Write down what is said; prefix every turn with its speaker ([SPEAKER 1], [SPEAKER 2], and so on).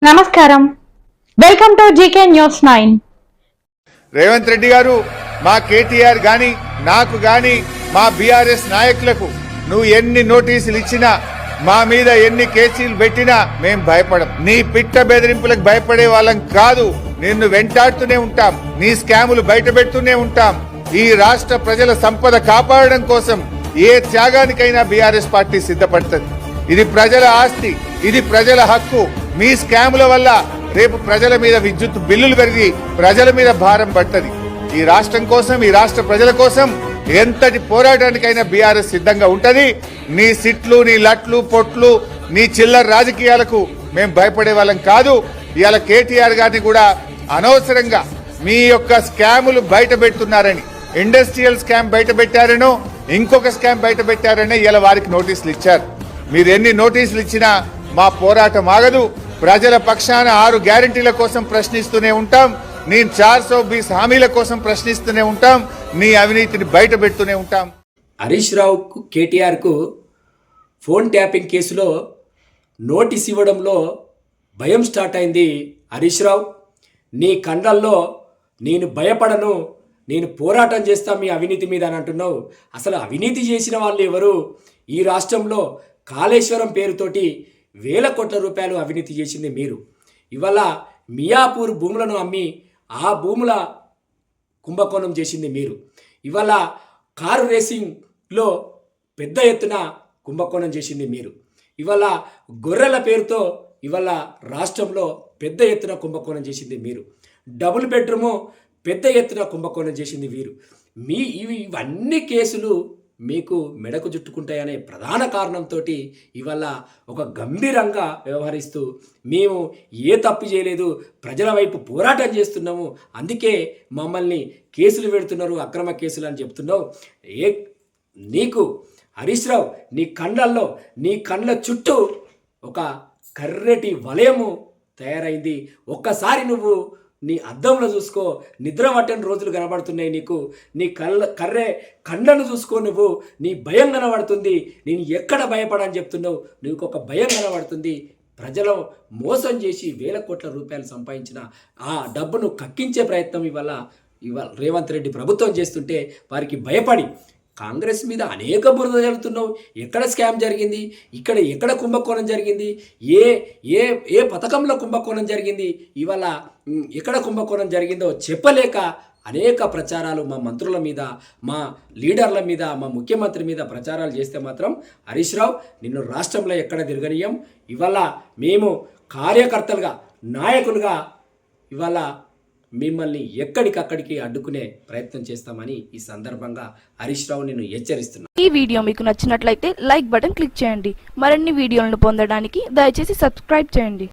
[SPEAKER 1] నమస్కారం, welcome to GK news 9.
[SPEAKER 2] Revanth Reddy గారు, మా కేటీఆర్ గాని నాకు గాని మా బీఆర్ఎస్ నాయకులకు నువ్వు ఎన్ని నోటీసులు ఇచ్చినా మా మీద ఎన్ని కేసులు పెట్టినా మేం భయపడం. నీ పిట్ట బెదిరింపులకు భయపడే వాళ్ళం కాదు. నిన్ను వెంటాడుతూనే ఉంటాం, నీ స్కాములు బయట పెడుతూనే ఉంటాం. ఈ రాష్ట్ర ప్రజల సంపద కాపాడడం కోసం ఏ త్యాగానికైనా బీఆర్ఎస్ పార్టీ సిద్ధపడుతుంది. ఇది ప్రజల ఆస్తి, ఇది ప్రజల హక్కు. మీ స్కాముల వల్ల రేపు ప్రజల మీద విద్యుత్ బిల్లులు పెరిగి ప్రజల మీద భారం పడుతుంది. ఈ రాష్ట్రం కోసం, ఈ రాష్ట్ర ప్రజల కోసం ఎంతటి పోరాటానికైనా బీఆర్ఎస్ సిద్ధంగా ఉంటది. నీ సిట్లు, నీ లట్లు, పొట్లు, నీ చిల్లర రాజకీయాలకు మేము భయపడే వాళ్ళం కాదు. ఇవాళ కేటీఆర్ గారిని కూడా అనవసరంగా మీ యొక్క స్కాములు బయట పెడుతున్నారని, ఇండస్ట్రియల్ స్కామ్ బయట పెట్టారనో ఇంకొక స్కామ్ బయట పెట్టారని ఇలా వారికి నోటీసులు ఇచ్చారు. మీరు ఎన్ని నోటీసులు ఇచ్చినా మా పోరాటం ఆగదు. ప్రజల పక్షాన 6 గ్యారంటీల కోసం ప్రశ్నిస్తూనే ఉంటాం. నేను 420 హామీల కోసం ప్రశ్నిస్తూనే ఉంటాం. నీ అవినీతిని బయట పెడుతూనే ఉంటాం.
[SPEAKER 3] హరీష్ రావుకు, కేటీఆర్కు ఫోన్ ట్యాపింగ్ కేసులో నోటీస్ ఇవ్వడంలో భయం స్టార్ట్ అయింది. హరీష్ రావు, నీ కండల్లో నేను భయపడను, నేను పోరాటం చేస్తా మీ అవినీతి మీద అని అంటున్నావు. అసలు అవినీతి చేసిన వాళ్ళు ఎవరు? ఈ రాష్ట్రంలో కాళేశ్వరం పేరుతోటి వేల కోట్ల రూపాయలు అవినీతి చేసింది మీరు. ఇవాళ మియాపూర్ భూములను అమ్మి ఆ భూముల కుంభకోణం చేసింది మీరు. ఇవాళ కారు రేసింగ్లో పెద్ద ఎత్తున కుంభకోణం చేసింది మీరు. ఇవాళ గొర్రెల పేరుతో ఇవాళ రాష్ట్రంలో పెద్ద ఎత్తున కుంభకోణం చేసింది మీరు. డబుల్ బెడ్రూము పెద్ద ఎత్తున కుంభకోణం చేసింది వీరు. ఇవన్నీ కేసులు మీకు మెడకు చుట్టుకుంటాయనే ప్రధాన కారణంతో ఇవాళ ఒక గంభీరంగా వ్యవహరిస్తూ మేము ఏ తప్పు చేయలేదు, ప్రజల వైపు పోరాటం చేస్తున్నాము, అందుకే మమ్మల్ని కేసులు పెడుతున్నారు, అక్రమ కేసులు అని చెప్తున్నావు. నీకు హరీష్ రావు, నీ కండ్లల్లో, నీ కండ్ల చుట్టూ ఒక కర్రెటి వలయము తయారైంది. ఒక్కసారి నువ్వు నీ అద్దంలో చూసుకో, నిద్ర పట్టని రోజులు కనబడుతున్నాయి నీకు. నీ కండ్లను చూసుకో, నువ్వు నీ భయం కనబడుతుంది. నేను ఎక్కడ భయపడని చెప్తున్నావు, నీకు ఒక భయం కనబడుతుంది. ప్రజలు మోసం చేసి వేల కోట్ల రూపాయలు సంపాదించిన ఆ డబ్బును కక్కించే ప్రయత్నం ఇవాళ రేవంత్ రెడ్డి ప్రభుత్వం చేస్తుంటే వారికి భయపడి కాంగ్రెస్ మీద అనేక బురద జరుగుతున్నావు. ఎక్కడ స్కామ్ జరిగింది, ఎక్కడ కుంభకోణం జరిగింది, ఏ ఏ ఏ పథకంలో కుంభకోణం జరిగింది, ఇవాళ ఎక్కడ కుంభకోణం జరిగిందో చెప్పలేక అనేక ప్రచారాలు మా మంత్రుల మీద, మా లీడర్ల మీద, మా ముఖ్యమంత్రి మీద ప్రచారాలు చేస్తే మాత్రం హరీష్ రావు నిన్ను రాష్ట్రంలో ఎక్కడ తిరగనీయం. ఇవాళ మేము కార్యకర్తలుగా, నాయకులుగా ఇవాళ మిమ్మల్ని ఎక్కడికక్కడికి అడ్డుకునే ప్రయత్నం చేస్తామని ఈ సందర్భంగా హరీష్ రావు నిన్ను హెచ్చరిస్తున్నాను.
[SPEAKER 4] ఈ వీడియో మీకు నచ్చినట్లయితే లైక్ బటన్ క్లిక్ చేయండి. మరిన్ని వీడియోలను పొందడానికి దయచేసి సబ్స్క్రైబ్ చేయండి.